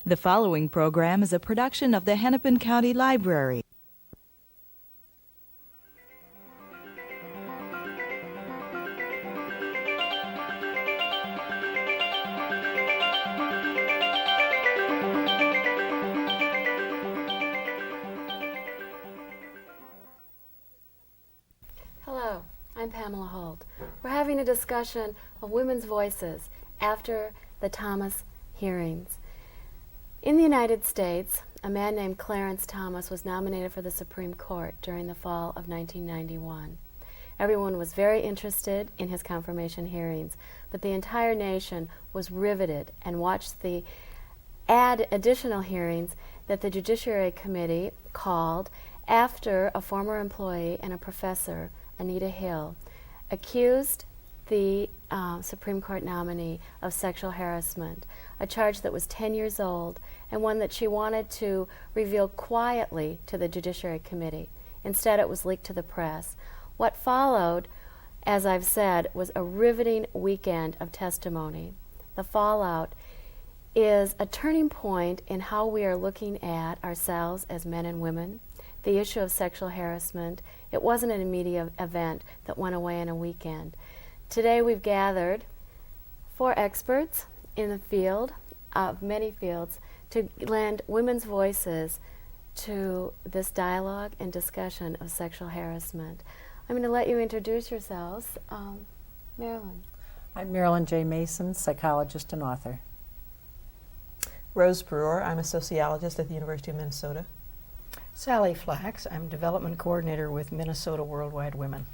The following program is a production of the Hennepin County Library. Hello, I'm Pamela Holt. We're having a discussion of women's voices after the Thomas hearings. In the United States, a man named Clarence Thomas was nominated for the Supreme Court during the fall of 1991. Everyone was very interested in his confirmation hearings, but the entire nation was riveted and watched the additional hearings that the Judiciary Committee called after a former employee and a professor, Anita Hill, accused the Supreme Court nominee of sexual harassment, a charge that was 10 years old and one that she wanted to reveal quietly to the Judiciary Committee. Instead, it was leaked to the press. What followed, as I've said, was a riveting weekend of testimony. The fallout is a turning point in how we are looking at ourselves as men and women. The issue of sexual harassment, it wasn't an immediate event that went away in a weekend. Today we've gathered 4 experts in the field, of many fields, to lend women's voices to this dialogue and discussion of sexual harassment. I'm going to let you introduce yourselves. Marilyn. I'm Marilyn J. Mason, psychologist and author. Rose Brewer, I'm a sociologist at the University of Minnesota. Sally Flax, I'm development coordinator with Minnesota Worldwide Women.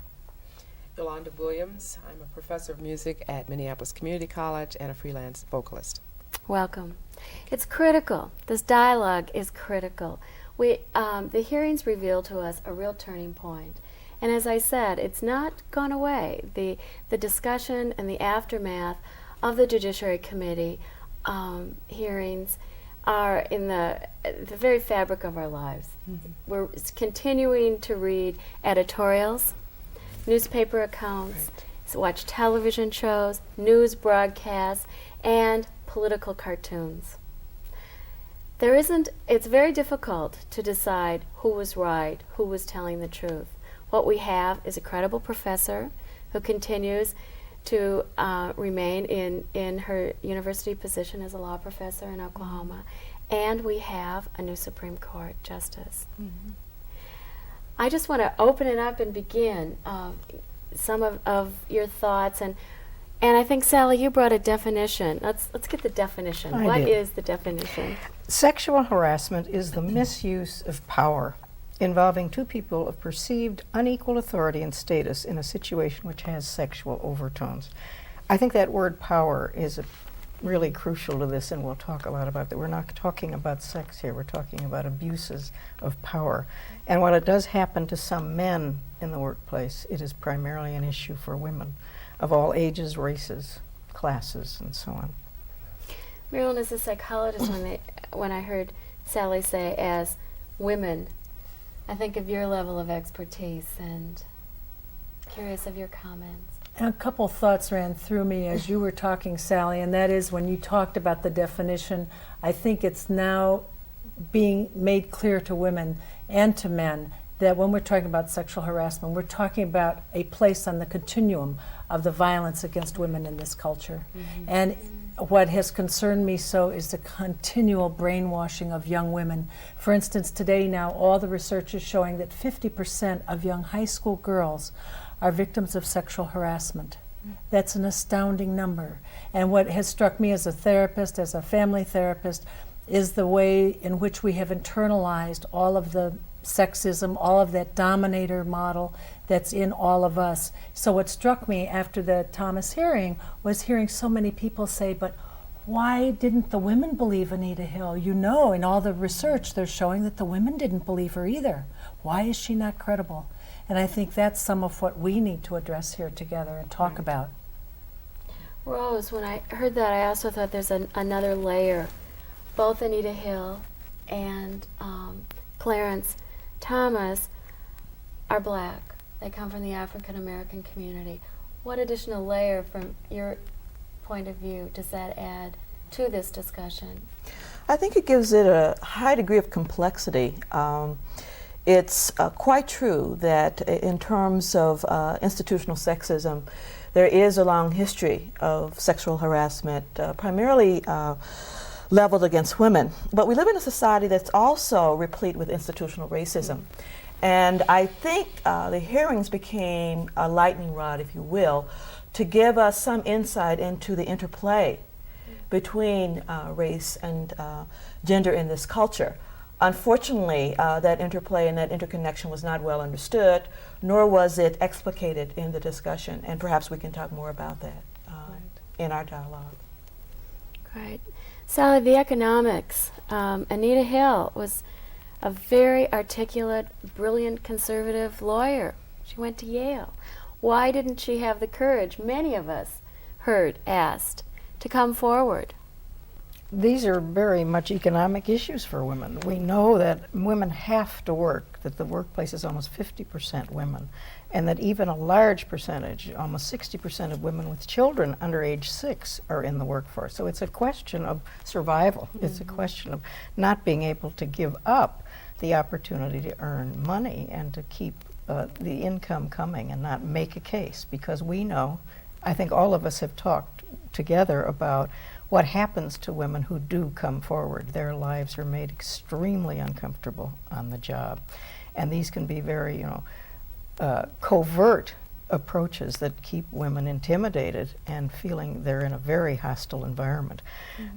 Yolanda Williams, I'm a professor of music at Minneapolis Community College and a freelance vocalist. Welcome. It's critical. This dialogue is critical. The hearings reveal to us a real turning point. And as I said, it's not gone away. The discussion and the aftermath of the Judiciary Committee hearings are in the very fabric of our lives. Mm-hmm. We're continuing to read editorials, newspaper accounts, watch television shows, news broadcasts, and political cartoons. It's very difficult to decide who was right, who was telling the truth. What we have is a credible professor who continues to remain in her university position as a law professor in Oklahoma, and we have a new Supreme Court justice. Mm-hmm. I just want to open it up and begin some of your thoughts, and I think, Sally, you brought a definition. Let's get the definition. What is the definition? Sexual harassment is the misuse of power involving 2 people of perceived unequal authority and status in a situation which has sexual overtones. I think that word power is really crucial to this, and we'll talk a lot about that. We're not talking about sex here, we're talking about abuses of power. And while it does happen to some men in the workplace, it is primarily an issue for women of all ages, races, classes, and so on. Marilyn, as a psychologist, when I heard Sally say as women, I think of your level of expertise and curious of your comments. And a couple thoughts ran through me as you were talking, Sally, and that is when you talked about the definition, I think it's now being made clear to women and to men that when we're talking about sexual harassment, we're talking about a place on the continuum of the violence against women in this culture. Mm-hmm. And what has concerned me so is the continual brainwashing of young women. For instance, today now all the research is showing that 50% of young high school girls are victims of sexual harassment. That's an astounding number. And what has struck me as a therapist, as a family therapist, is the way in which we have internalized all of the sexism, all of that dominator model that's in all of us. So what struck me after the Thomas hearing was hearing so many people say, but why didn't the women believe Anita Hill? You know, in all the research, they're showing that the women didn't believe her either. Why is she not credible? And I think that's some of what we need to address here together and talk about. Rose, when I heard that, I also thought there's another layer. Both Anita Hill and Clarence Thomas are black. They come from the African American community. What additional layer from your point of view does that add to this discussion? I think it gives it a high degree of complexity. It's quite true that in terms of institutional sexism, there is a long history of sexual harassment, primarily leveled against women. But we live in a society that's also replete with institutional racism. And I think the hearings became a lightning rod, if you will, to give us some insight into the interplay between race and gender in this culture. Unfortunately, that interplay and that interconnection was not well understood, nor was it explicated in the discussion, and perhaps we can talk more about that in our dialogue. Right. Sally, the economics. Anita Hill was a very articulate, brilliant conservative lawyer. She went to Yale. Why didn't she have the courage, many of us asked, to come forward? These are very much economic issues for women. We know that women have to work, that the workplace is almost 50% women, and that even a large percentage, almost 60% of women with children under age 6 are in the workforce. So it's a question of survival. It's a question of not being able to give up the opportunity to earn money and to keep the income coming and not make a case, because we know, I think all of us have talked together about what happens to women who do come forward. Their lives are made extremely uncomfortable on the job. And these can be very, covert approaches that keep women intimidated and feeling they're in a very hostile environment.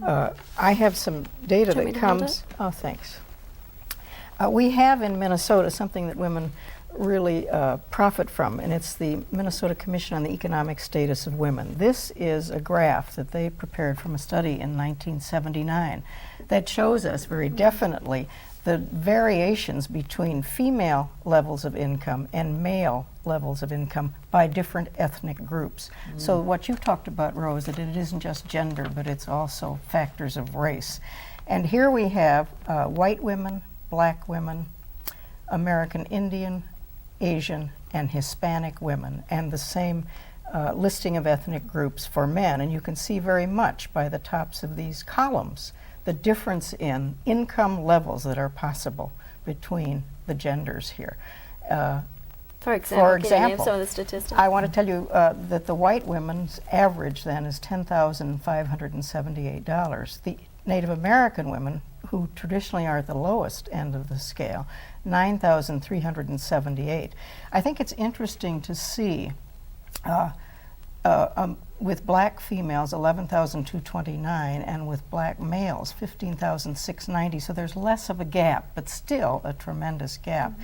I have some data that comes. Oh, thanks. We have in Minnesota something that women really profit from, and it's the Minnesota Commission on the Economic Status of Women. This is a graph that they prepared from a study in 1979 that shows us very definitely the variations between female levels of income and male levels of income by different ethnic groups. So what you talked about, Rose, that it isn't just gender, but it's also factors of race. And here we have white women, black women, American Indian, Asian, and Hispanic women, and the same listing of ethnic groups for men. And you can see very much by the tops of these columns the difference in income levels that are possible between the genders here. For example, can you name some of the statistics? I want to tell you that the white women's average then is $10,578. The Native American women, who traditionally are at the lowest end of the scale, $9,378. I think it's interesting to see with black females, $11,229, and with black males, $15,690. So there's less of a gap, but still a tremendous gap.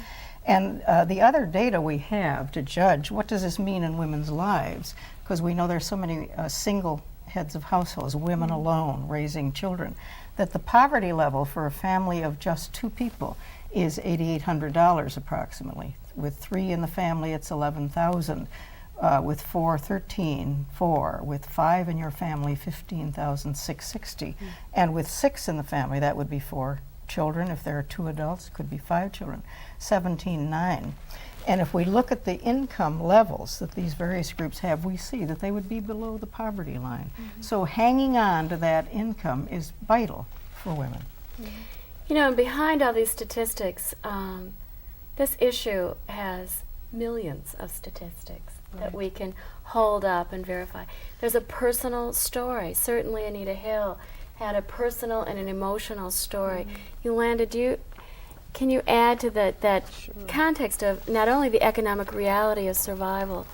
And the other data we have to judge, what does this mean in women's lives? Because we know there's so many single heads of households, women alone raising children, that the poverty level for a family of just 2 people is $8,800 approximately. With 3 in the family, it's $11,000. With 4, $13,400. With 5 in your family, $15,660. And with 6 in the family, that would be 4 children. If there are 2 adults, it could be 5 children, $17,900. And if we look at the income levels that these various groups have, we see that they would be below the poverty line. So hanging on to that income is vital for women. You know, behind all these statistics, this issue has millions of statistics that we can hold up and verify. There's a personal story. Certainly Anita Hill had a personal and an emotional story. Yolanda, can you add to that context of not only the economic reality of survival,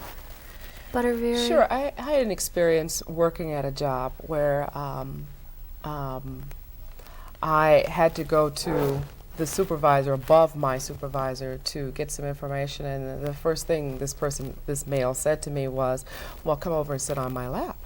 but a very... Sure. I had an experience working at a job where I had to go to the supervisor above my supervisor to get some information, and the first thing this male said to me was, well, come over and sit on my lap.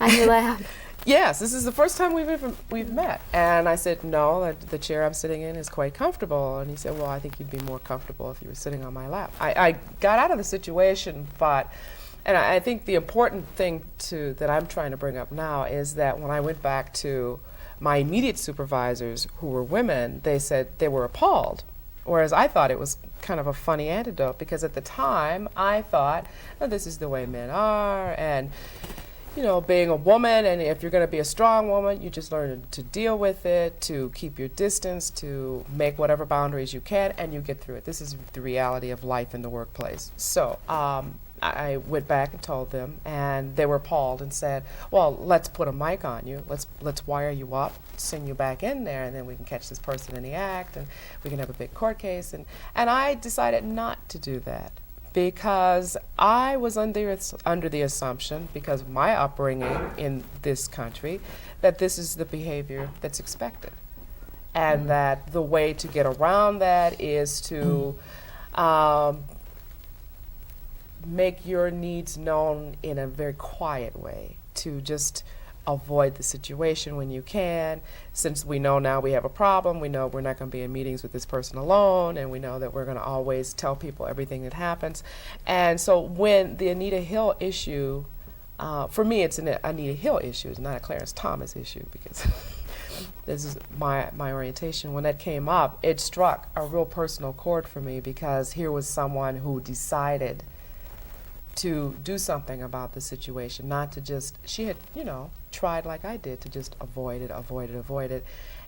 On your lap? Yes, this is the first time we've met. And I said, no, the chair I'm sitting in is quite comfortable. And he said, well, I think you'd be more comfortable if you were sitting on my lap. I got out of the situation, and I think the important thing that I'm trying to bring up now is that when I went back to my immediate supervisors, who were women, they said they were appalled. Whereas I thought it was kind of a funny antidote, because at the time I thought, oh, this is the way men are, and being a woman, and if you're going to be a strong woman, you just learn to deal with it, to keep your distance, to make whatever boundaries you can, and you get through it. This is the reality of life in the workplace. So I went back and told them, and they were appalled and said, well, let's put a mic on you. Let's wire you up, send you back in there, and then we can catch this person in the act, and we can have a big court case. And I decided not to do that, because I was under the assumption, because of my upbringing in this country, that this is the behavior that's expected. And that the way to get around that is to make your needs known in a very quiet way, to just avoid the situation when you can. Since we know now we have a problem, we know we're not going to be in meetings with this person alone, and we know that we're going to always tell people everything that happens. And so when the Anita Hill issue, for me it's an Anita Hill issue, it's not a Clarence Thomas issue, because this is my orientation. When that came up, it struck a real personal chord for me, because here was someone who decided to do something about the situation, not to just, she had, tried like I did to just avoid it.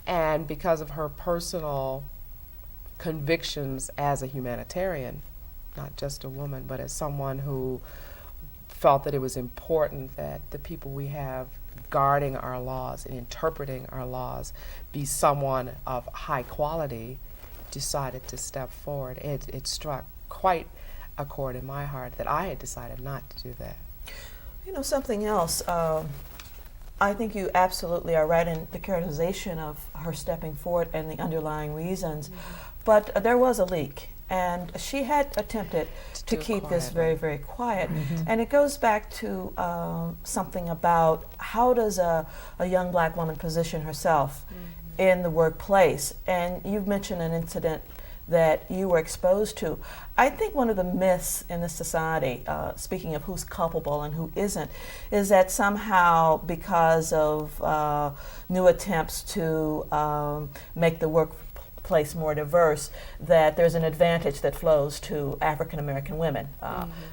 And because of her personal convictions as a humanitarian, not just a woman, but as someone who felt that it was important that the people we have guarding our laws and interpreting our laws be someone of high quality, decided to step forward. It struck quite a chord in my heart that I had decided not to do that. Something else, I think you absolutely are right in the characterization of her stepping forward and the underlying reasons, but there was a leak, and she had attempted to keep this very, very quiet. And it goes back to something about how does a young black woman position herself in the workplace. And you've mentioned an incident that you were exposed to. I think one of the myths in this society, speaking of who's culpable and who isn't, is that somehow because of new attempts to make the workplace more diverse, that there's an advantage that flows to African American women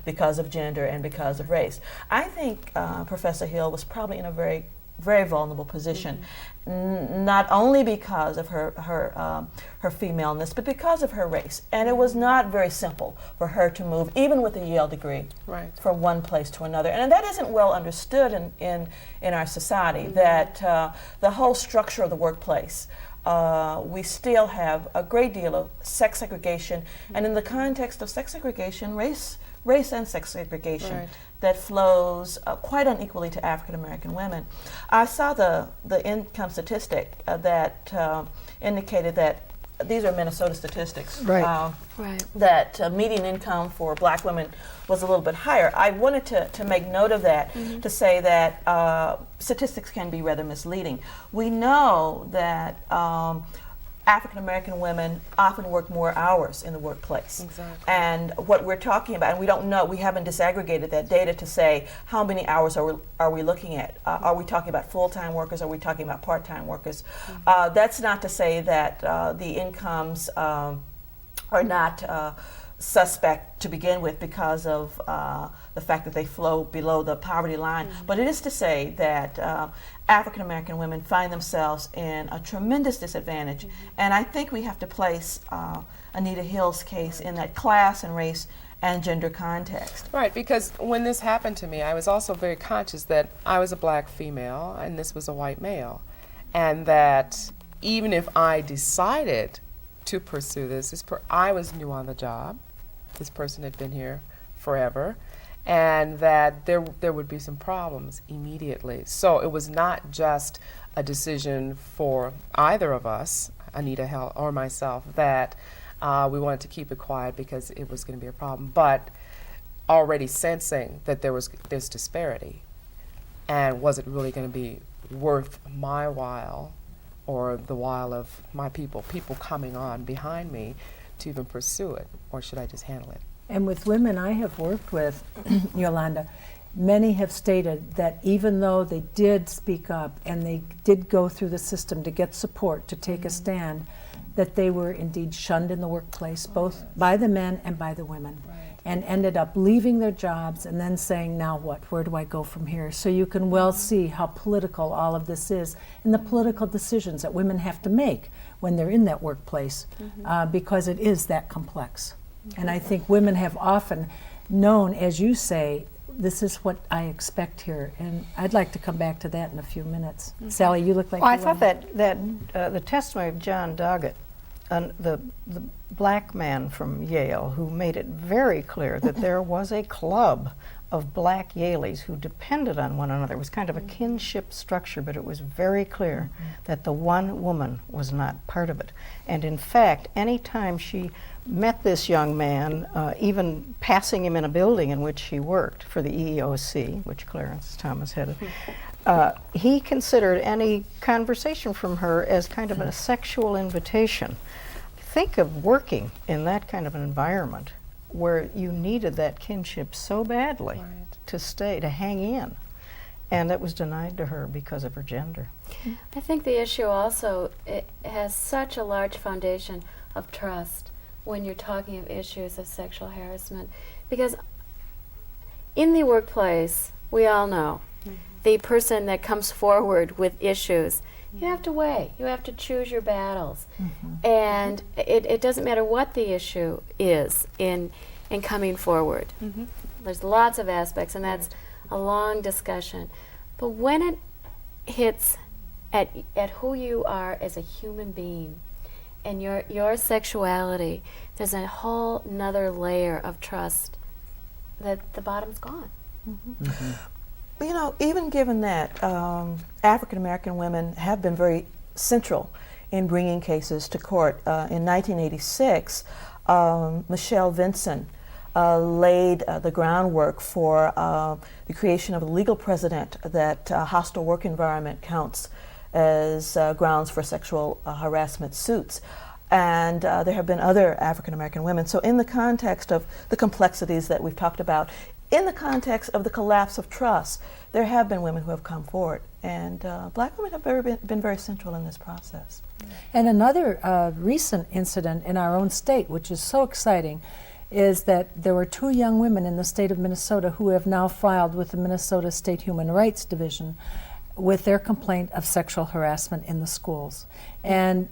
because of gender and because of race. I think Professor Hill was probably in a very, very vulnerable position, not only because of her femaleness, but because of her race. And it was not very simple for her to move, even with a Yale degree, from one place to another. And that isn't well understood in our society, that the whole structure of the workplace, we still have a great deal of sex segregation, and in the context of sex segregation, race and sex segregation that flows quite unequally to African American women. I saw the income statistic that indicated that, these are Minnesota statistics, that median income for black women was a little bit higher. I wanted to make note of that, to say that statistics can be rather misleading. We know that African American women often work more hours in the workplace. And what we're talking about, and we don't know, we haven't disaggregated that data to say how many hours are we looking at. Are we talking about full-time workers? Are we talking about part-time workers? That's not to say that the incomes are not suspect to begin with because of the fact that they flow below the poverty line. But it is to say that African American women find themselves in a tremendous disadvantage. And I think we have to place Anita Hill's case in that class and race and gender context. Right, because when this happened to me, I was also very conscious that I was a black female and this was a white male. And that even if I decided to pursue this, I was new on the job. This person had been here forever, and that there would be some problems immediately. So it was not just a decision for either of us, Anita Hill or myself, that we wanted to keep it quiet because it was going to be a problem, but already sensing that there was this disparity, and was it really going to be worth my while or the while of my people coming on behind me to even pursue it, or should I just handle it? And with women I have worked with, Yolanda, many have stated that even though they did speak up and they did go through the system to get support, to take a stand, that they were indeed shunned in the workplace, both by the men and by the women. and ended up leaving their jobs and then saying, now what? Where do I go from here? So you can well see how political all of this is and the political decisions that women have to make when they're in that workplace because it is that complex. And I think women have often known, as you say, this is what I expect here. And I'd like to come back to that in a few minutes. Sally, you look like Well, I you thought wanted- that the testimony of John Doggett, the black man from Yale, who made it very clear that there was a club of black Yaleys who depended on one another. It was kind of a kinship structure, but it was very clear that the one woman was not part of it. And in fact, any time she met this young man, even passing him in a building in which he worked for the EEOC, which Clarence Thomas headed, he considered any conversation from her as kind of a sexual invitation. Think of working in that kind of an environment where you needed that kinship so badly to stay, to hang in. And that was denied to her because of her gender. I think the issue also, it has such a large foundation of trust when you're talking of issues of sexual harassment. Because in the workplace, we all know, the person that comes forward with issues, you have to weigh, you have to choose your battles. And it doesn't matter what the issue is in coming forward. There's lots of aspects, and that's a long discussion. But when it hits at who you are as a human being and your sexuality, there's a whole nother layer of trust that the bottom's gone. You know, even given that, African American women have been very central in bringing cases to court. In 1986, Michelle Vincent laid the groundwork for the creation of a legal precedent that hostile work environment counts as grounds for sexual harassment suits. And there have been other African American women. So in the context of the complexities that we've talked about, in the context of the collapse of trust, there have been women who have come forward. And black women have been very central in this process. And another recent incident in our own state, which is so exciting, is that there were 2 young women in the state of Minnesota who have now filed with the Minnesota State Human Rights Division with their complaint of sexual harassment in the schools. And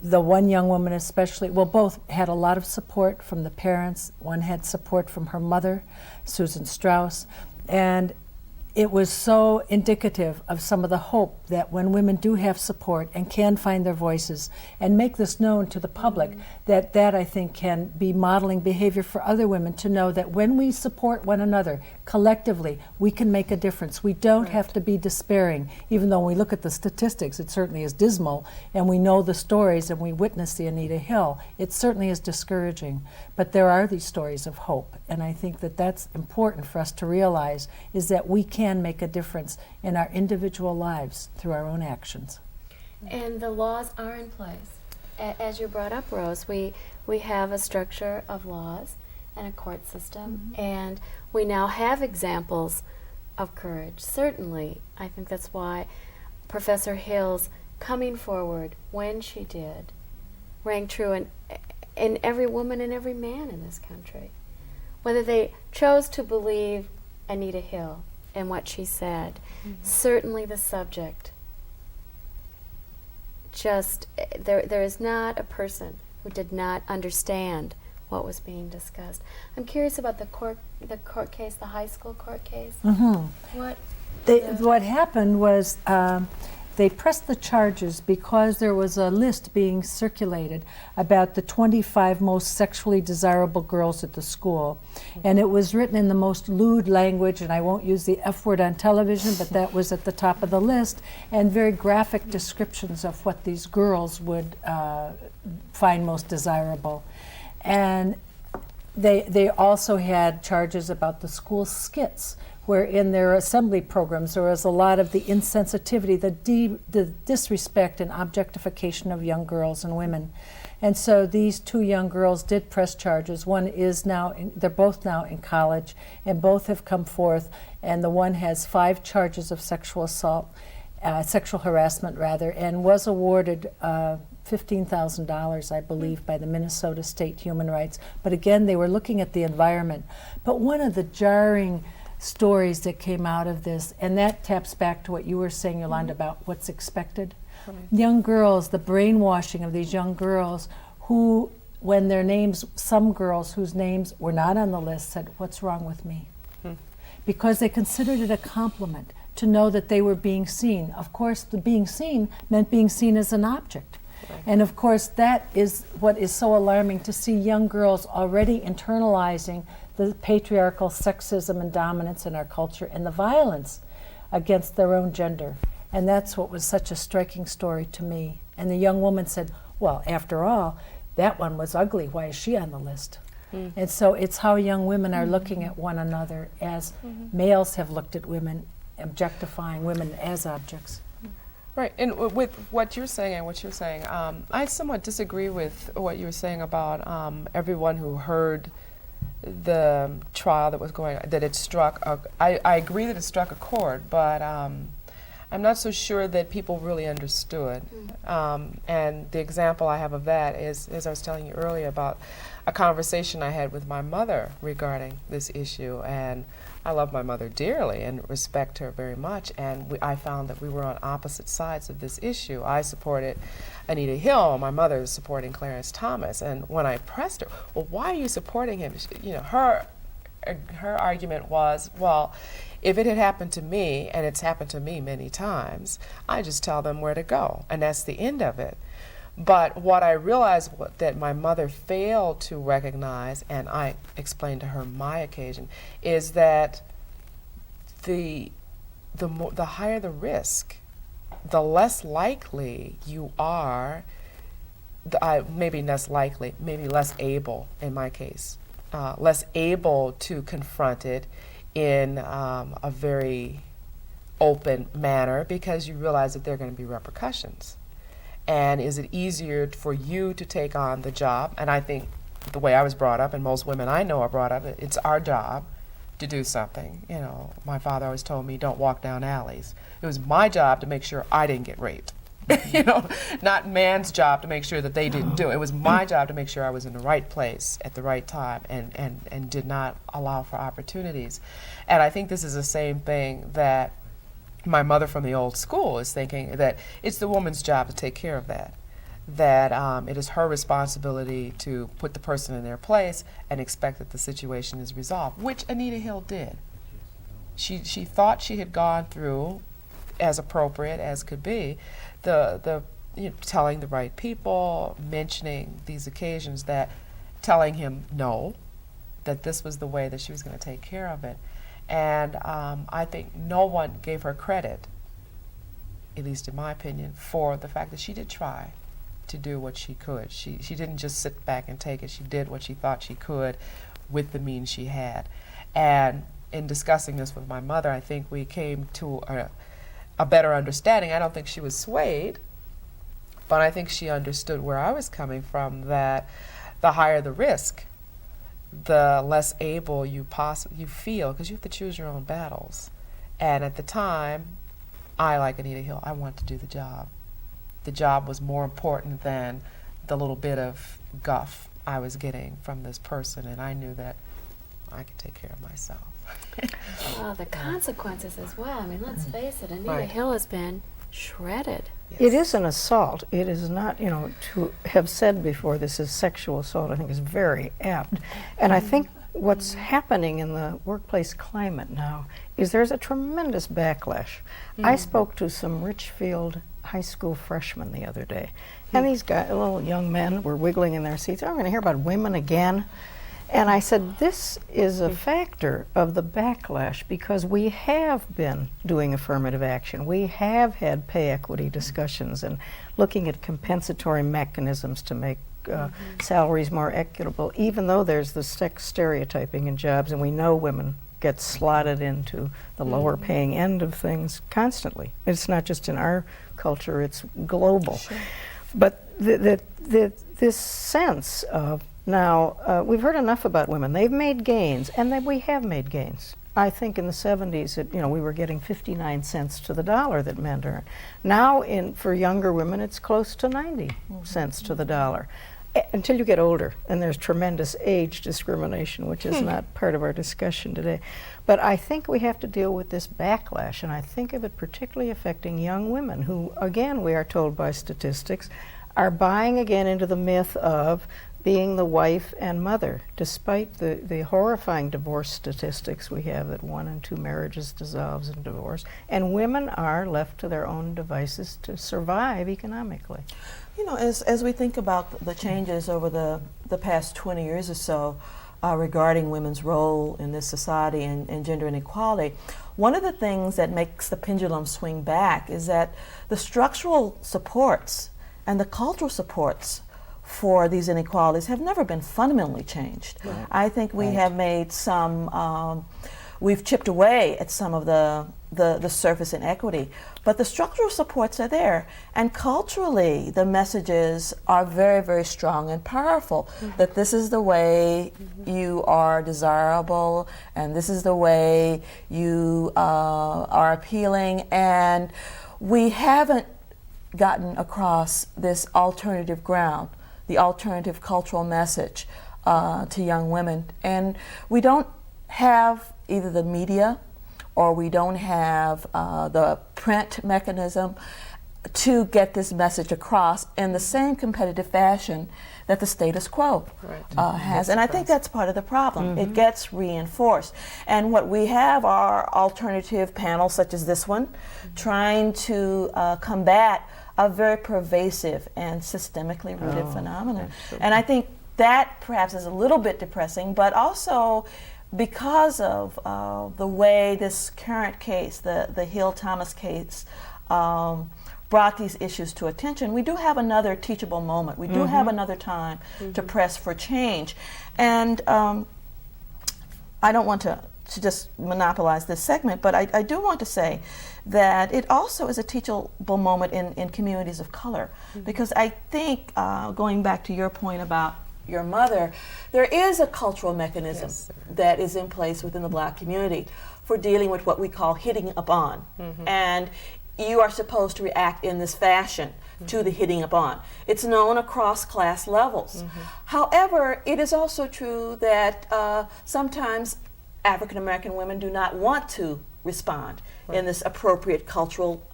the one young woman especially, well, both had a lot of support from the parents. One had support from her mother, Susan Strauss, and it was so indicative of some of the hope that when women do have support and can find their voices and make this known to the public, that I think can be modeling behavior for other women to know that when we support one another collectively, we can make a difference. We don't have to be despairing, even though when we look at the statistics, it certainly is dismal, and we know the stories and we witness the Anita Hill. It certainly is discouraging, but there are these stories of hope, and I think that that's important for us to realize, is that we can make a difference in our individual lives through our own actions. And the laws are in place. As you brought up, Rose, we have a structure of laws and a court system, and we now have examples of courage. Certainly, I think that's why Professor Hill's coming forward when she did rang true in every woman and every man in this country. Whether they chose to believe Anita Hill and what she said, certainly the subject, just, there is not a person who did not understand what was being discussed. I'm curious about the court case, the high school court case. What happened was they pressed the charges because there was a list being circulated about the 25 most sexually desirable girls at the school. And it was written in the most lewd language, and I won't use the F word on television, but that was at the top of the list, and very graphic descriptions of what these girls would find most desirable. And they also had charges about the school skits, where in their assembly programs there was a lot of the insensitivity, the disrespect and objectification of young girls and women. And so these 2 young girls did press charges. One is now, they're both now in college, and both have come forth, and the one has 5 charges of sexual assault, sexual harassment rather, and was awarded $15,000, I believe, by the Minnesota State Human Rights. But again, they were looking at the environment. But one of the jarring stories that came out of this, and that taps back to what you were saying, Yolanda, about what's expected. Right. Young girls, the brainwashing of these young girls who, when their names, some girls whose names were not on the list said, "What's wrong with me?" Because they considered it a compliment to know that they were being seen. Of course, the being seen meant being seen as an object. Right. And of course, that is what is so alarming, to see young girls already internalizing the patriarchal sexism and dominance in our culture and the violence against their own gender. And that's what was such a striking story to me. And the young woman said, well, after all, that one was ugly. Why is she on the list? And so it's how young women are looking at one another as males have looked at women, objectifying women as objects. Right, and with what you're saying and what you're saying, I somewhat disagree with what you were saying about everyone who heard the trial that was going, that it struck, I agree that it struck a chord, but I'm not so sure that people really understood. And the example I have of that is, as I was telling you earlier, about a conversation I had with my mother regarding this issue. And I love my mother dearly and respect her very much. And I found that we were on opposite sides of this issue. I supported Anita Hill. My mother is supporting Clarence Thomas. And when I pressed her, well, why are you supporting him? Her argument was, well, if it had happened to me, and it's happened to me many times, I just tell them where to go, and that's the end of it. But what I realized that my mother failed to recognize, and I explained to her my occasion, is that the higher the risk, the less likely you are, maybe less likely, maybe less able in my case, less able to confront it in a very open manner, because you realize that there are going to be repercussions. And is it easier for you to take on the job? And I think the way I was brought up, and most women I know are brought up, it's our job to do something. My father always told me, don't walk down alleys. It was my job to make sure I didn't get raped. Not man's job to make sure that they didn't do it. It was my job to make sure I was in the right place at the right time and did not allow for opportunities. And I think this is the same thing that my mother from the old school is thinking, that it's the woman's job to take care of that. That it is her responsibility to put the person in their place and expect that the situation is resolved, which Anita Hill did. She thought she had gone through, as appropriate as could be, telling the right people, mentioning these occasions, that telling him no, that this was the way that she was going to take care of it. And I think no one gave her credit, at least in my opinion, for the fact that she did try to do what she could. She didn't just sit back and take it. She did what she thought she could with the means she had. And in discussing this with my mother, I think we came to a better understanding. I don't think she was swayed, but I think she understood where I was coming from, that the higher the risk, the less able you feel, because you have to choose your own battles. And at the time, I, like Anita Hill, I wanted to do the job. The job was more important than the little bit of guff I was getting from this person, and I knew that I could take care of myself. Well, the consequences as well. I mean, let's face it, Anita Hill has been shredded. Yes. It is an assault. It is not, to have said before this is sexual assault, I think is very apt. And I think what's happening in the workplace climate now is there's a tremendous backlash. I spoke to some Richfield high school freshmen the other day, and these guys, little young men, were wiggling in their seats. I'm going to hear about women again. And I said, this is a factor of the backlash, because we have been doing affirmative action. We have had pay equity discussions and looking at compensatory mechanisms to make salaries more equitable, even though there's the sex stereotyping in jobs, and we know women get slotted into the lower paying end of things constantly. It's not just in our culture, it's global. Sure. But this sense of, now, we've heard enough about women. They've made gains, and we have made gains. I think in the 70s, we were getting 59 cents to the dollar that men earn. Now, for younger women, it's close to 90 cents to the dollar. Until you get older, and there's tremendous age discrimination, which is not part of our discussion today. But I think we have to deal with this backlash, and I think of it particularly affecting young women who, again, we are told by statistics, are buying again into the myth of being the wife and mother, despite the horrifying divorce statistics we have that 1 in 2 marriages dissolves in divorce, and women are left to their own devices to survive economically. You know, as we think about the changes over the past 20 years or so regarding women's role in this society and gender inequality, one of the things that makes the pendulum swing back is that the structural supports and the cultural supports for these inequalities have never been fundamentally changed. Right. I think we have made some, we've chipped away at some of the surface inequity, but the structural supports are there. And culturally, the messages are very, very strong and powerful, that this is the way you are desirable, and this is the way you are appealing, and we haven't gotten across this alternative ground, the alternative cultural message to young women. And we don't have either the media or we don't have the print mechanism to get this message across in the same competitive fashion that the status quo has. And I think that's part of the problem. It gets reinforced. And what we have are alternative panels such as this one trying to combat a very pervasive and systemically rooted phenomenon. Absolutely. And I think that perhaps is a little bit depressing, but also because of the way this current case, the Hill-Thomas case, brought these issues to attention, we do have another teachable moment. We do have another time to press for change. And I don't want to just monopolize this segment, but I do want to say that it also is a teachable moment in communities of color, because I think, going back to your point about your mother, there is a cultural mechanism that is in place within the Black community for dealing with what we call hitting upon. And you are supposed to react in this fashion to the hitting upon. It's known across class levels. However, it is also true that sometimes African American women do not want to respond in this appropriate cultural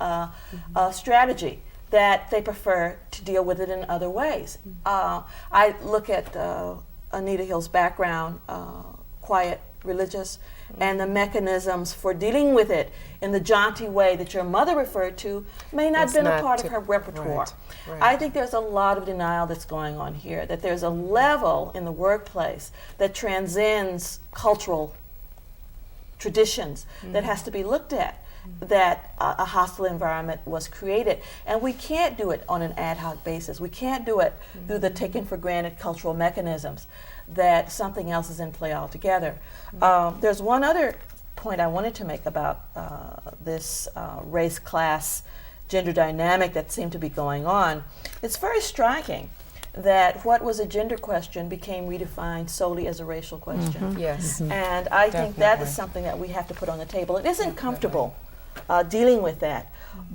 strategy, that they prefer to deal with it in other ways. I look at Anita Hill's background, quiet, religious, and the mechanisms for dealing with it in the jaunty way that your mother referred to may not have been a part of her repertoire. I think there's a lot of denial that's going on here, that there's a level in the workplace that transcends cultural traditions that has to be looked at, that a hostile environment was created. And we can't do it on an ad hoc basis. We can't do it through the taken for granted cultural mechanisms, that something else is in play altogether. There's one other point I wanted to make about this race, class, gender dynamic that seemed to be going on. It's very striking that what was a gender question became redefined solely as a racial question. Yes. And I think that is something that we have to put on the table. It isn't comfortable dealing with that,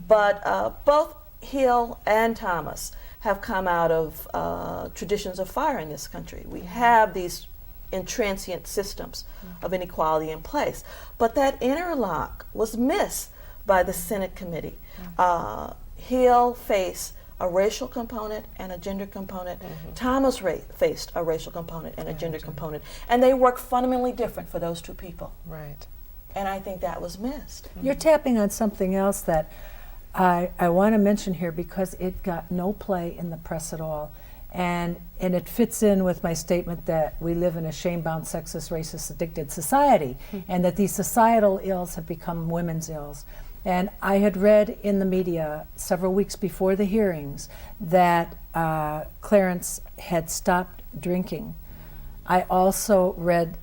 but both Hill and Thomas have come out of traditions of fire in this country. We have these intransient systems of inequality in place, but that interlock was missed by the Senate committee. Hill faced a racial component and a gender component. Thomas faced a racial component and a gender component, and they work fundamentally different for those two people. Right. And I think that was missed. You're tapping on something else that I want to mention here, because it got no play in the press at all. And it fits in with my statement that we live in a shame-bound, sexist, racist, addicted society, and that these societal ills have become women's ills. And I had read in the media several weeks before the hearings that Clarence had stopped drinking. I also read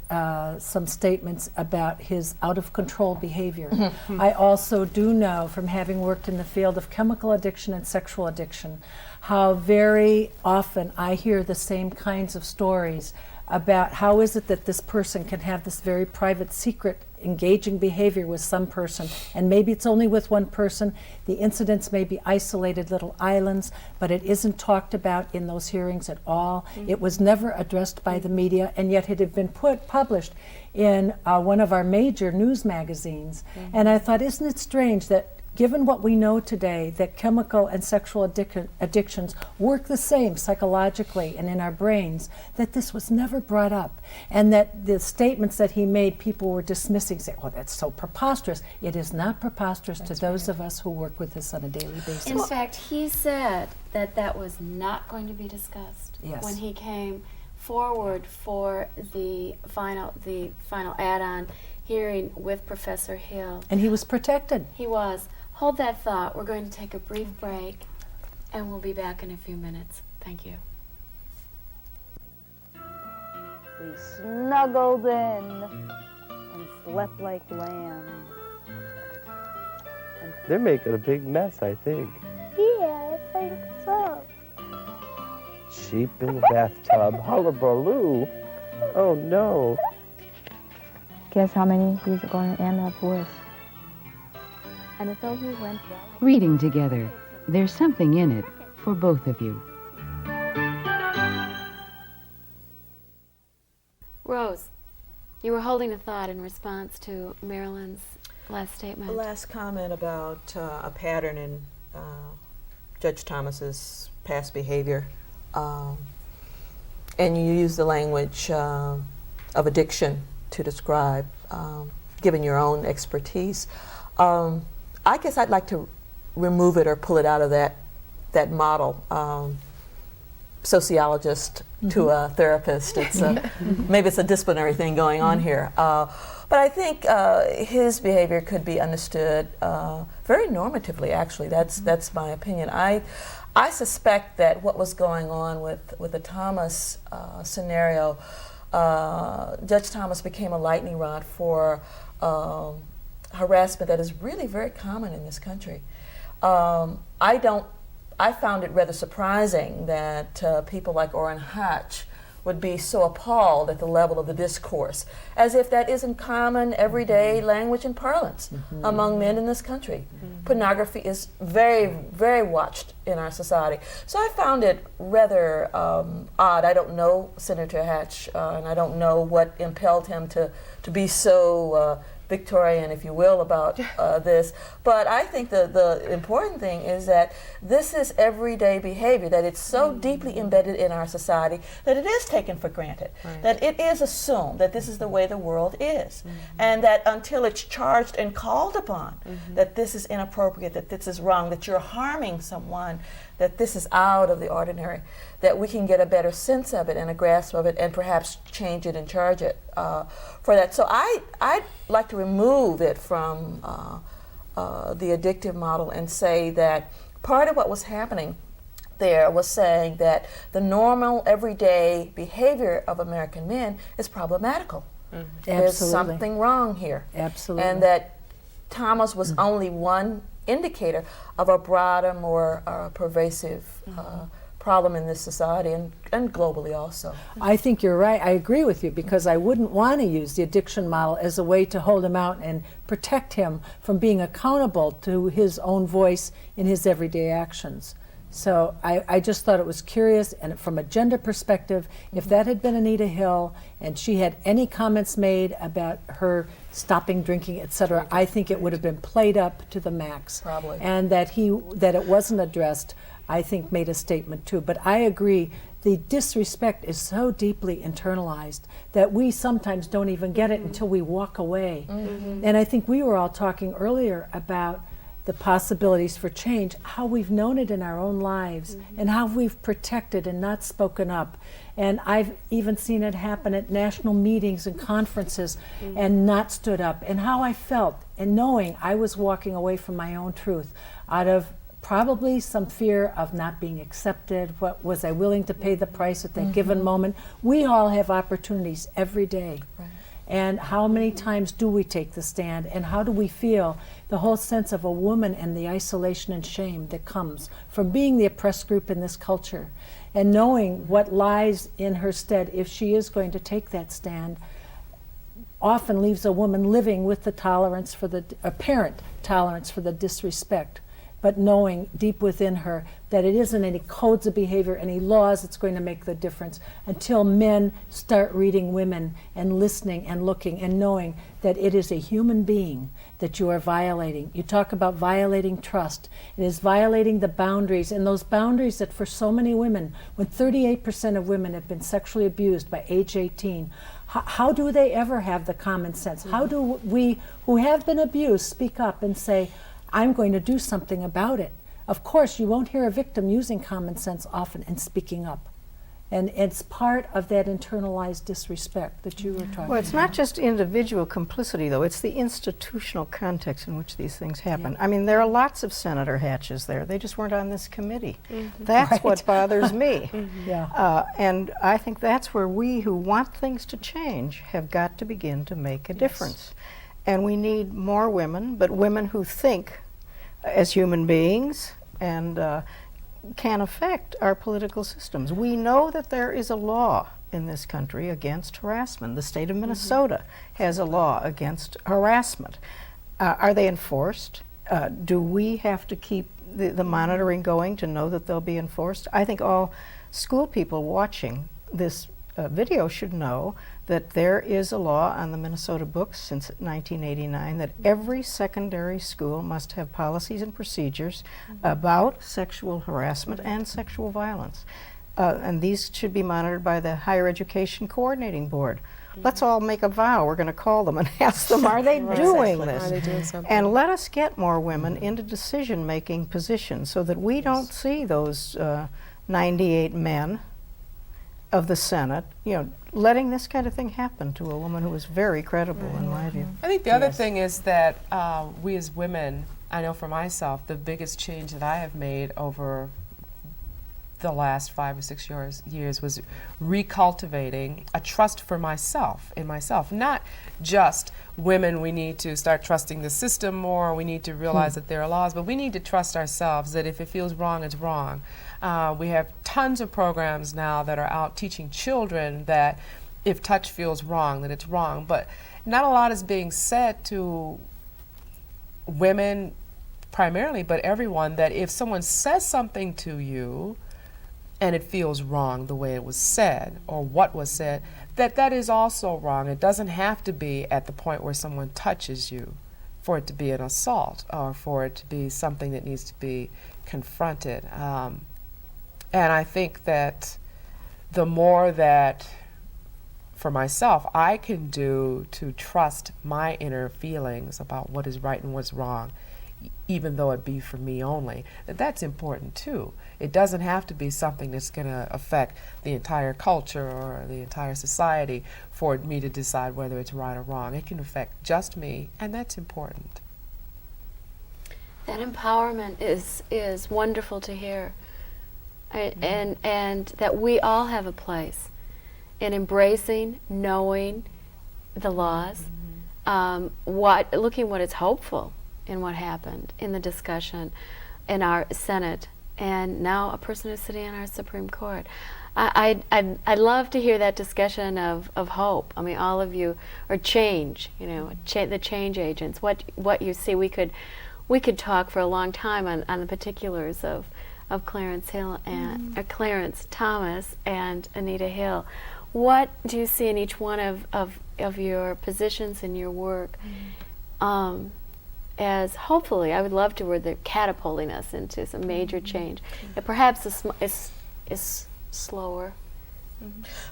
some statements about his out-of-control behavior. I also do know, from having worked in the field of chemical addiction and sexual addiction, how very often I hear the same kinds of stories about how is it that this person can have this very private, secret, engaging behavior with some person, and maybe it's only with one person. The incidents may be isolated little islands, but it isn't talked about in those hearings at all. It was never addressed by the media, and yet it had been published in one of our major news magazines. And I thought, isn't it strange that given what we know today, that chemical and sexual addictions work the same psychologically and in our brains, that this was never brought up, and that the statements that he made, people were dismissing, saying, oh, that's so preposterous. It is not preposterous to those of us who work with this on a daily basis. In fact, he said that that was not going to be discussed when he came forward for the final add-on hearing with Professor Hill. And he was protected. He was. Hold that thought. We're going to take a brief break, and we'll be back in a few minutes. Thank you. We snuggled in and slept like lambs. They're making a big mess, I think. Yeah, I think so. Sheep in the bathtub, hullabaloo. Oh no. Guess how many he's going to end up with? And so he went. Reading together. There's something in it for both of you. Rose, you were holding a thought in response to Marilyn's last statement. The last comment about a pattern in Judge Thomas's past behavior, and you use the language of addiction to describe, given your own expertise. I guess I'd like to remove it or pull it out of that model. Sociologist to a therapist. It's maybe it's a disciplinary thing going on here. But I think his behavior could be understood very normatively, actually. That's my opinion. I suspect that what was going on with the Thomas scenario, Judge Thomas became a lightning rod for harassment that is really very common in this country. I found it rather surprising that people like Orrin Hatch would be so appalled at the level of the discourse, as if that isn't common everyday language and parlance among men in this country. Pornography is very, very watched in our society. So I found it rather odd. I don't know Senator Hatch, and I don't know what impelled him to be so Victorian, if you will, about this. But I think the important thing is that this is everyday behavior, that it's so deeply embedded in our society that it is taken for granted, that it is assumed that this is the way the world is, and that until it's charged and called upon, that this is inappropriate, that this is wrong, that you're harming someone, that this is out of the ordinary, that we can get a better sense of it and a grasp of it and perhaps change it and charge it for that. So I'd like to remove it from the addictive model and say that part of what was happening there was saying that the normal everyday behavior of American men is problematical. There's something wrong here. Absolutely. And that Thomas was only one indicator of a broader, more pervasive problem in this society and globally also. I think you're right. I agree with you, because I wouldn't want to use the addiction model as a way to hold him out and protect him from being accountable to his own voice in his everyday actions. So I just thought it was curious, and from a gender perspective, if that had been Anita Hill and she had any comments made about her stopping drinking, etc., I think it would have been played up to the max. Probably. And that it wasn't addressed, I think, made a statement too. But I agree, the disrespect is so deeply internalized that we sometimes don't even get it until we walk away. And I think we were all talking earlier about the possibilities for change, how we've known it in our own lives, and how we've protected and not spoken up. And I've even seen it happen at national meetings and conferences and not stood up, and how I felt, and knowing I was walking away from my own truth out of probably some fear of not being accepted. What was I willing to pay the price at that given moment? We all have opportunities every day. And how many times do we take the stand, and how do we feel the whole sense of a woman and the isolation and shame that comes from being the oppressed group in this culture, and knowing what lies in her stead if she is going to take that stand often leaves a woman living with the tolerance for the apparent tolerance for the disrespect, but knowing deep within her that it isn't any codes of behavior, any laws that's going to make the difference until men start reading women and listening and looking and knowing that it is a human being that you are violating. You talk about violating trust. It is violating the boundaries, and those boundaries that for so many women, when 38% of women have been sexually abused by age 18, how do they ever have the common sense? How do we who have been abused speak up and say, I'm going to do something about it? Of course, you won't hear a victim using common sense often and speaking up. And it's part of that internalized disrespect that you were talking about. Well, it's not just individual complicity, though. It's the institutional context in which these things happen. I mean, there are lots of Senator Hatches there. They just weren't on this committee. That's what bothers me. And I think that's where we who want things to change have got to begin to make a difference. And we need more women, but women who think as human beings and can affect our political systems. We know that there is a law in this country against harassment. The state of Minnesota has a law against harassment. Are they enforced? Do we have to keep the monitoring going to know that they'll be enforced? I think all school people watching this video should know that there is a law on the Minnesota books since 1989 that every secondary school must have policies and procedures about sexual harassment and sexual violence. And these should be monitored by the Higher Education Coordinating Board. Let's all make a vow. We're going to call them and ask them, are they doing this? Are they doing something? And let us get more women into decision-making positions so that we don't see those 98 men of the Senate, letting this kind of thing happen to a woman who is very credible, in my view. I think the other thing is that we as women, I know for myself, the biggest change that I have made over the last 5 or 6 years was recultivating a trust for myself, in myself. Not just women, we need to start trusting the system more, we need to realize that there are laws, but we need to trust ourselves that if it feels wrong, it's wrong. We have tons of programs now that are out teaching children that if touch feels wrong, that it's wrong. But not a lot is being said to women primarily, but everyone, that if someone says something to you and it feels wrong the way it was said or what was said, that is also wrong. It doesn't have to be at the point where someone touches you for it to be an assault or for it to be something that needs to be confronted. And I think that the more that, for myself, I can do to trust my inner feelings about what is right and what's wrong, even though it be for me only, that's important too. It doesn't have to be something that's going to affect the entire culture or the entire society for me to decide whether it's right or wrong. It can affect just me, and that's important. That empowerment is wonderful to hear. And that we all have a place in embracing, knowing the laws, looking what is hopeful in what happened in the discussion in our Senate, and now a person who's sitting on our Supreme Court. I'd love to hear that discussion of hope. I mean, all of you are change, the change agents. What you see, we could talk for a long time on the particulars of Clarence Hill and Clarence Thomas and Anita Hill. What do you see in each one of your positions in your work as hopefully, I would love to word they're catapulting us into some major change that perhaps is slower?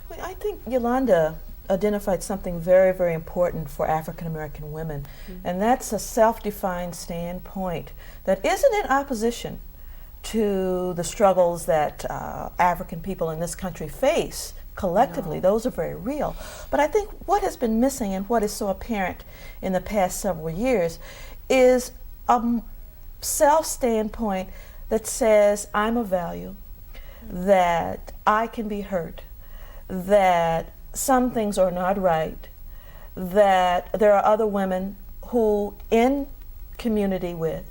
Well, I think Yolanda identified something very, very important for African American women, and that's a self-defined standpoint that isn't in opposition to the struggles that African people in this country face collectively. Those are very real. But I think what has been missing and what is so apparent in the past several years is a self-standpoint that says I'm of value, that I can be hurt, that some things are not right, that there are other women who, in community with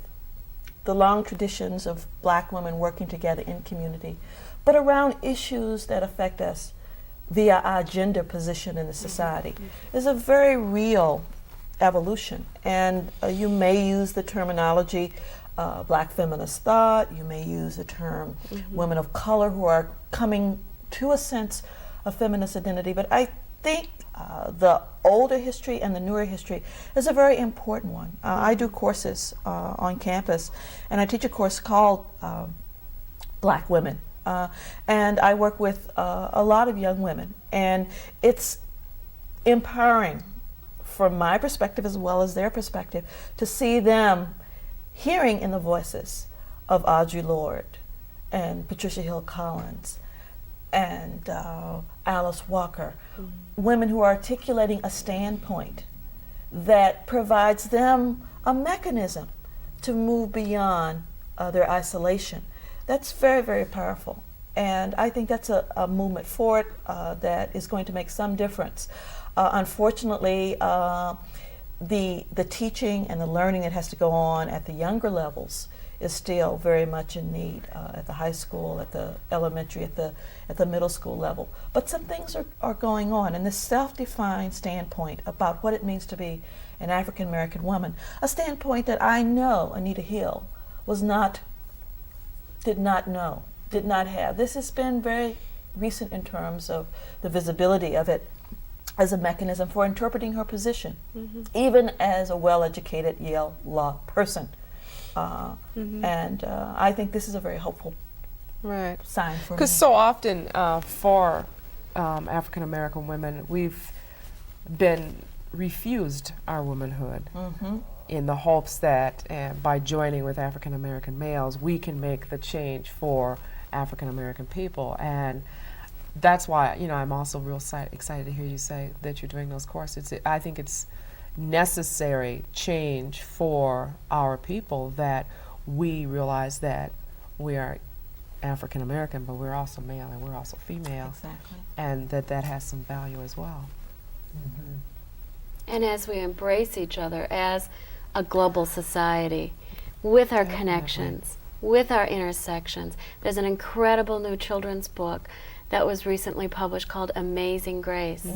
the long traditions of Black women working together in community, but around issues that affect us via our gender position in the society, is a very real evolution. And you may use the terminology Black feminist thought, you may use the term women of color who are coming to a sense of feminist identity, but I think the older history and the newer history is a very important one. I do courses on campus, and I teach a course called Black Women. And I work with a lot of young women, and it's empowering from my perspective as well as their perspective to see them hearing in the voices of Audre Lorde and Patricia Hill Collins and Alice Walker, women who are articulating a standpoint that provides them a mechanism to move beyond their isolation. That's very, very powerful. And I think that's a movement forward that is going to make some difference. Unfortunately, the teaching and the learning that has to go on at the younger levels is still very much in need at the high school, at the elementary, at the middle school level. But some things are going on, and this self-defined standpoint about what it means to be an African American woman, a standpoint that I know Anita Hill did not have. This has been very recent in terms of the visibility of it as a mechanism for interpreting her position, even as a well-educated Yale law person. And I think this is a very hopeful sign for me. Because so often for African American women, we've been refused our womanhood in the hopes that by joining with African American males, we can make the change for African American people. And that's why, I'm also real excited to hear you say that you're doing those courses. I think it's necessary change for our people that we realize that we are African American, but we're also male and we're also female. Exactly. And that has some value as well. And as we embrace each other as a global society, with our connections, with our intersections, there's an incredible new children's book that was recently published called Amazing Grace.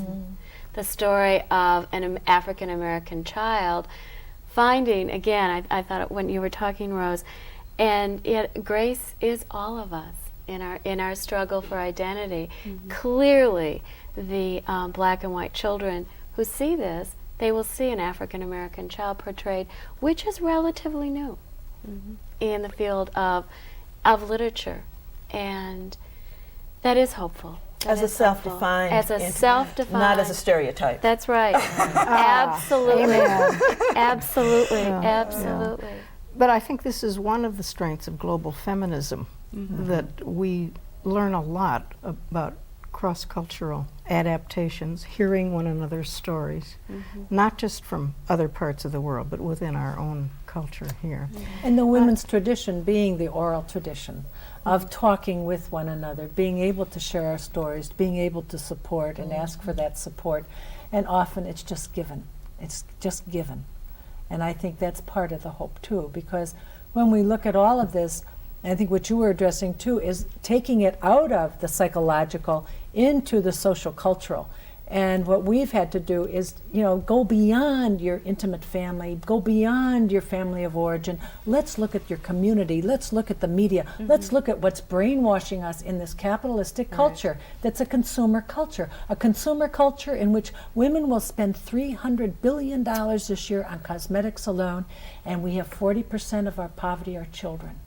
The story of an African American child finding, again, I thought when you were talking, Rose, and yet grace is all of us in our struggle for identity. Clearly, the black and white children who see this, they will see an African American child portrayed, which is relatively new in the field of literature, and that is hopeful. As a self-defined, not as a stereotype. That's right. Absolutely. Absolutely. Absolutely. But I think this is one of the strengths of global feminism, that we learn a lot about cross-cultural adaptations, hearing one another's stories, not just from other parts of the world, but within our own culture here. And the women's tradition being the oral tradition of talking with one another, being able to share our stories, being able to support and ask for that support. And often it's just given. It's just given. And I think that's part of the hope too, because when we look at all of this, I think what you were addressing too is taking it out of the psychological into the social cultural. And what we've had to do is, go beyond your intimate family, go beyond your family of origin. Let's look at your community. Let's look at the media. Let's look at what's brainwashing us in this capitalistic culture that's a consumer culture in which women will spend $300 billion this year on cosmetics alone, and we have 40% of our poverty are children.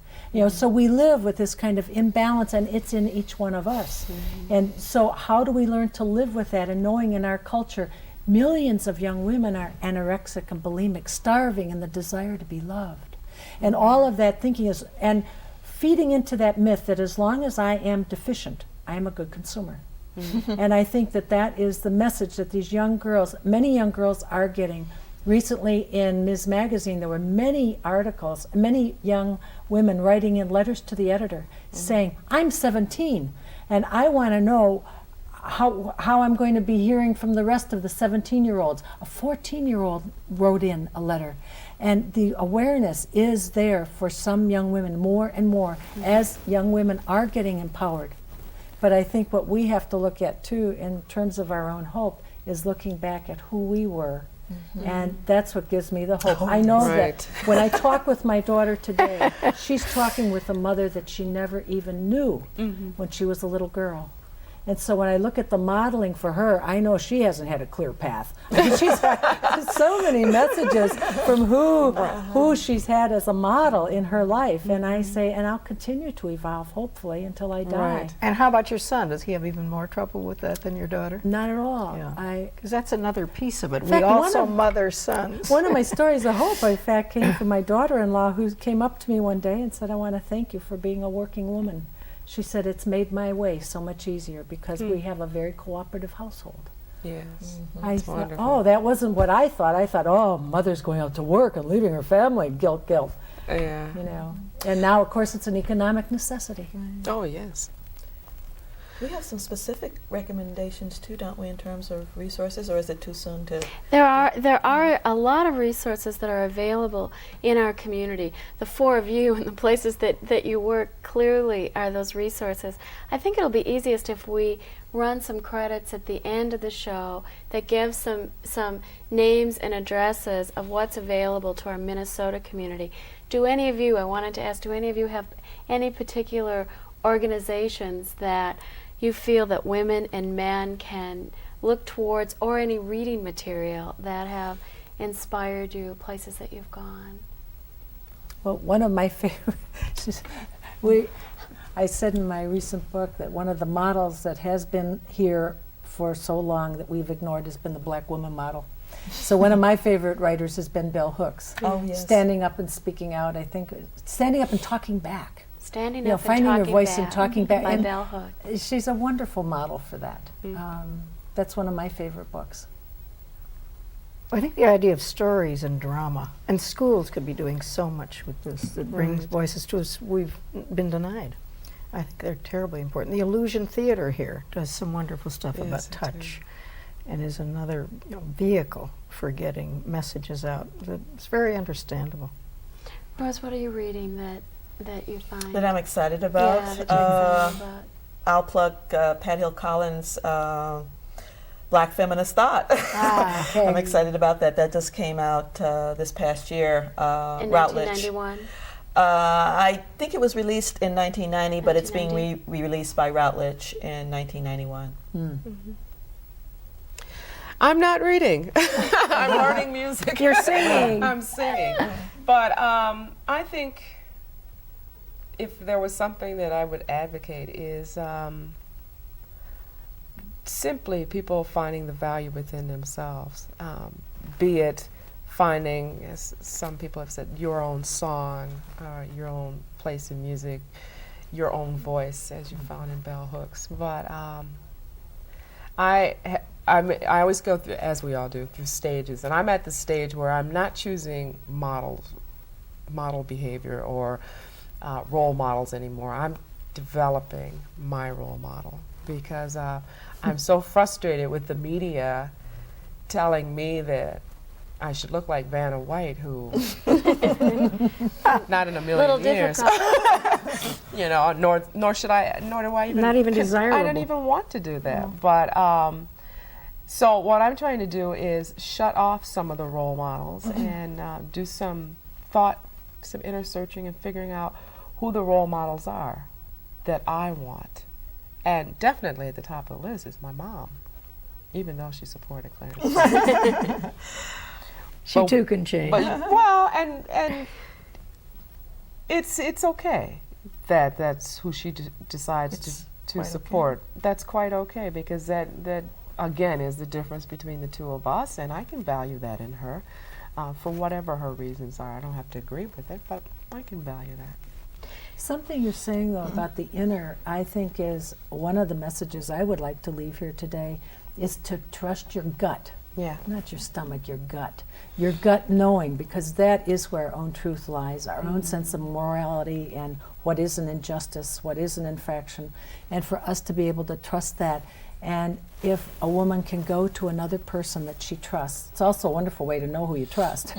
So we live with this kind of imbalance, and it's in each one of us. And so how do we learn to live with that, and knowing in our culture millions of young women are anorexic and bulimic, starving in the desire to be loved. And all of that thinking is, and feeding into that myth that as long as I am deficient, I am a good consumer. And I think that is the message that these young girls, many young girls are getting. Recently in Ms. Magazine, there were many articles, many young women writing in letters to the editor saying, I'm 17 and I want to know how I'm going to be hearing from the rest of the 17-year-olds. A 14-year-old wrote in a letter. And the awareness is there for some young women more and more as young women are getting empowered. But I think what we have to look at too in terms of our own hope is looking back at who we were. And that's what gives me the hope. I know that when I talk with my daughter today, she's talking with a mother that she never even knew when she was a little girl. And so when I look at the modeling for her, I know she hasn't had a clear path. I mean, she's had so many messages from who she's had as a model in her life. And I say, and I'll continue to evolve, hopefully, until I die. Right. And how about your son? Does he have even more trouble with that than your daughter? Not at all. Yeah. Because that's another piece of it. In fact, we also mother sons. One of my stories of hope, in fact, came from my daughter-in-law, who came up to me one day and said, I want to thank you for being a working woman. She said, it's made my way so much easier because we have a very cooperative household. Yes. I thought, oh, that wasn't what I thought. I thought, oh, mother's going out to work and leaving her family, guilt. Yeah. You know. And now, of course, it's an economic necessity. Oh, yes. We have some specific recommendations too, don't we, in terms of resources, or is it too soon to? There are a lot of resources that are available in our community. The four of you and the places that you work clearly are those resources. I think it'll be easiest if we run some credits at the end of the show that give some names and addresses of what's available to our Minnesota community. Do any of you, I wanted to ask, do any of you have any particular organizations that you feel that women and men can look towards, or any reading material that have inspired you, places that you've gone? Well, one of my favorite, I said in my recent book that one of the models that has been here for so long that we've ignored has been the black woman model. So one of my favorite writers has been Bell Hooks. Oh, yes. Standing up and speaking out, I think, standing up and talking back. Standing up finding and her talking voice back and talking back. By And Bell Hooks. she's a wonderful model for that. That's one of my favorite books. I think the idea of stories and drama, and schools could be doing so much with this that brings voices to us we've been denied. I think they're terribly important. The Illusion Theater here does some wonderful stuff about touch, and is another vehicle for getting messages out that's very understandable. Rose, what are you reading that you find? That I'm excited about? Yeah, that you're excited about. I'll plug Pat Hill Collins' Black Feminist Thought. Okay. I'm excited about that. That just came out this past year. In Routledge. 1991? I think it was released in 1990, but it's being re-released by Routledge in 1991. I'm not reading. I'm learning music. You're singing. I'm singing. But I think if there was something that I would advocate is simply people finding the value within themselves, be it finding, as some people have said, your own song, your own place in music, your own voice, as you found in Bell Hooks. But I always go through, as we all do, through stages, and I'm at the stage where I'm not choosing model behavior or role models anymore. I'm developing my role model because I'm so frustrated with the media telling me that I should look like Vanna White, who not in a million years. You know, nor do I even. Not even desirable. I don't even want to do that. No. But so what I'm trying to do is shut off some of the role models and do some thought, some inner searching, and figuring out who the role models are that I want. And definitely at the top of the list is my mom, even though she supported Clarence. She too can change. But, well, and it's okay that that's who she decides to support. Okay. That's quite okay, because that again is the difference between the two of us, and I can value that in her for whatever her reasons are. I don't have to agree with it, but I can value that. Something you're saying, though, about the inner, I think is one of the messages I would like to leave here today, is to trust your gut. Yeah. Not your stomach, your gut. Your gut knowing, because that is where our own truth lies, our own sense of morality and what is an injustice, what is an infraction, and for us to be able to trust that. And if a woman can go to another person that she trusts, it's also a wonderful way to know who you trust.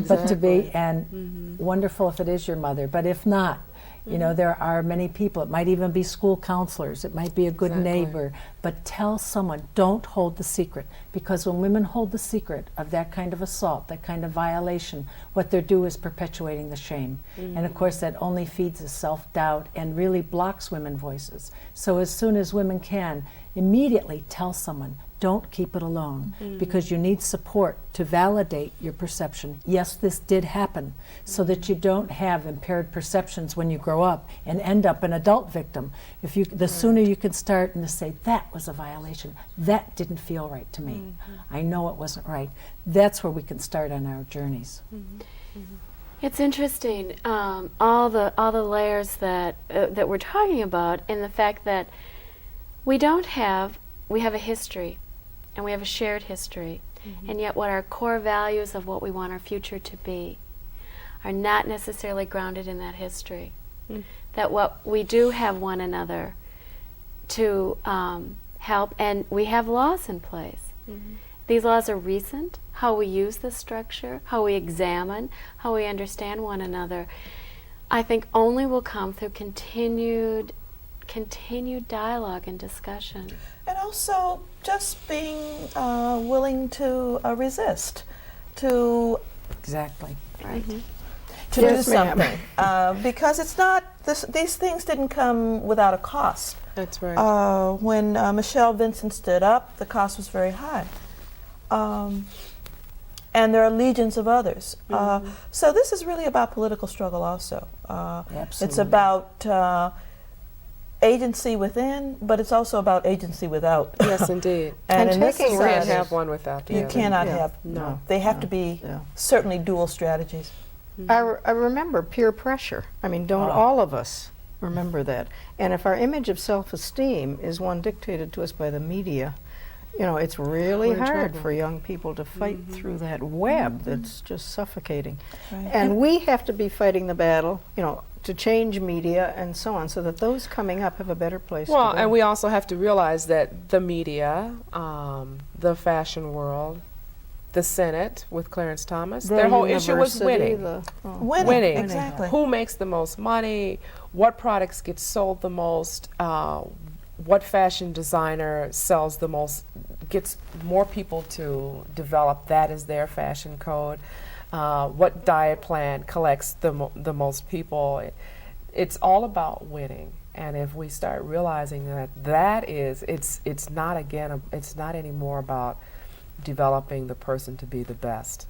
But to be, and wonderful if it is your mother, but if not, you know, there are many people, it might even be school counselors, it might be a good neighbor, but tell someone, don't hold the secret. Because when women hold the secret of that kind of assault, that kind of violation, what they're doing is perpetuating the shame. And of course that only feeds the self-doubt and really blocks women's voices. So as soon as women can, immediately tell someone, don't keep it alone, because you need support to validate your perception. Yes, this did happen, so that you don't have impaired perceptions when you grow up and end up an adult victim. If you, the sooner you can start and to say, that was a violation, that didn't feel right to me, I know it wasn't right, that's where we can start on our journeys. It's interesting, all the layers that that we're talking about, and the fact that we have a history, and we have a shared history, and yet what our core values of what we want our future to be are not necessarily grounded in that history. That what we do have one another to help, and we have laws in place. These laws are recent, how we use the structure, how we examine, how we understand one another, I think only will come through continued dialogue and discussion. And also just being willing to resist, to Right. to do something, because it's not these things didn't come without a cost. That's right. When Michelle Vincent stood up, the cost was very high, and there are legions of others. So this is really about political struggle also. It's about agency within, but it's also about agency without. Yes, indeed. And in this you can't society, have one without the you other. cannot have. No. They have to be certainly dual strategies. I remember peer pressure. I mean, don't all of us remember that? And if our image of self-esteem is one dictated to us by the media, you know, it's really hard for young people to fight through that web that's just suffocating. And we have to be fighting the battle, you know, to change media and so on, so that those coming up have a better place to go. Well, and we also have to realize that the media, the fashion world, the Senate with Clarence Thomas, their whole issue was winning. Winning. Exactly. Who makes the most money? What products get sold the most? What fashion designer sells the most, gets more people to develop that as their fashion code? What diet plan collects the most people? It's all about winning. And if we start realizing that it's not anymore about developing the person to be the best.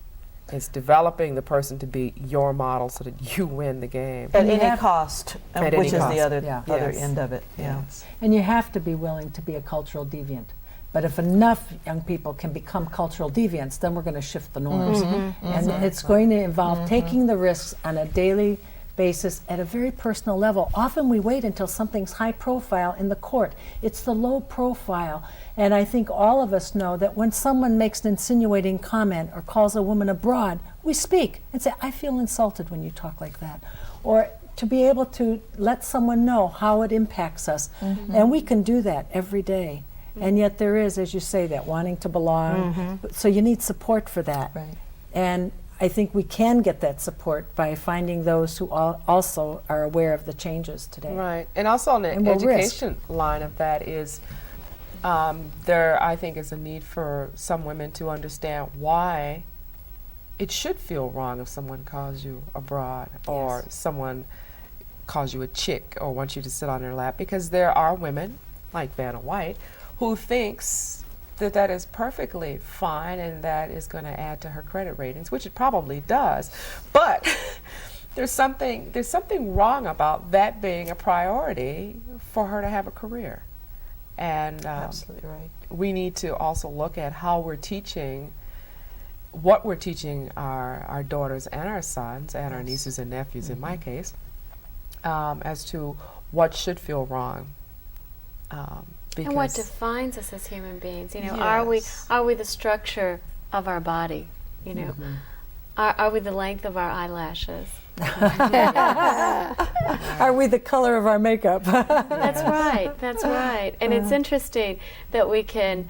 It's developing the person to be your model so that you win the game. At any cost, At which any is cost. the other end of it. Yes. And you have to be willing to be a cultural deviant. But if enough young people can become cultural deviants, then we're going to shift the norms. And it's going to involve taking the risks on a daily basis at a very personal level. Often we wait until something's high profile in the court. It's the low profile. And I think all of us know that when someone makes an insinuating comment or calls a woman a broad, we speak and say, I feel insulted when you talk like that. Or to be able to let someone know how it impacts us. And we can do that every day. And yet there is, as you say, that wanting to belong. So you need support for that. And I think we can get that support by finding those who also are aware of the changes today. Right. And also on the education line of that is there, I think, is a need for some women to understand why it should feel wrong if someone calls you a broad or someone calls you a chick or wants you to sit on their lap, because there are women like Vanna White who thinks that that is perfectly fine and that is going to add to her credit ratings, which it probably does. But there's something wrong about that being a priority for her to have a career. And Absolutely right. We need to also look at how we're teaching, what we're teaching our daughters and our sons and our nieces and nephews in my case, as to what should feel wrong. And what defines us as human beings? You know, are we the structure of our body? You know, are we the length of our eyelashes? Are we the color of our makeup? That's right. That's right. And it's interesting that we can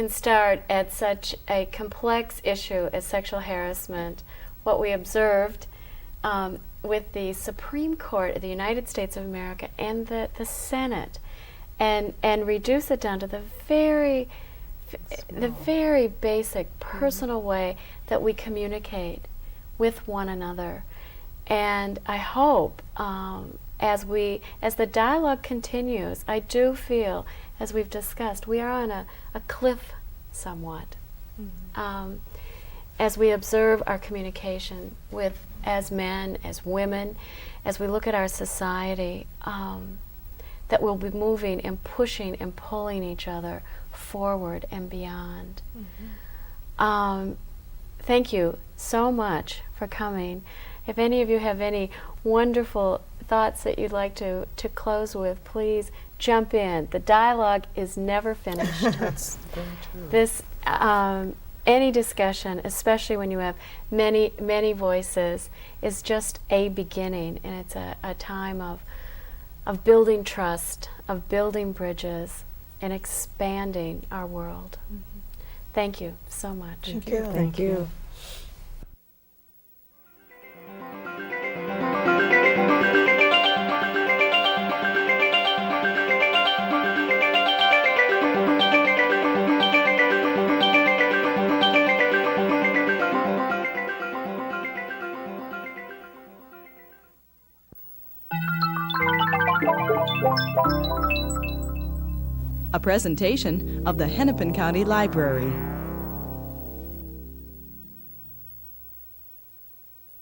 start at such a complex issue as sexual harassment. What we observed with the Supreme Court of the United States of America and the Senate, and reduce it down to the very basic personal way that we communicate with one another. And I hope as the dialogue continues, I do feel, as we've discussed, we are on a cliff somewhat. As we observe our communication as men, as women, as we look at our society, that we'll be moving and pushing and pulling each other forward and beyond. Thank you so much for coming. If any of you have any wonderful thoughts that you'd like to close with, please jump in. The dialogue is never finished. That's very true. This, any discussion, especially when you have many, many voices, is just a beginning, and it's a time of building trust, of building bridges, and expanding our world. Thank you so much. Thank you. Thank you. A presentation of the Hennepin County Library.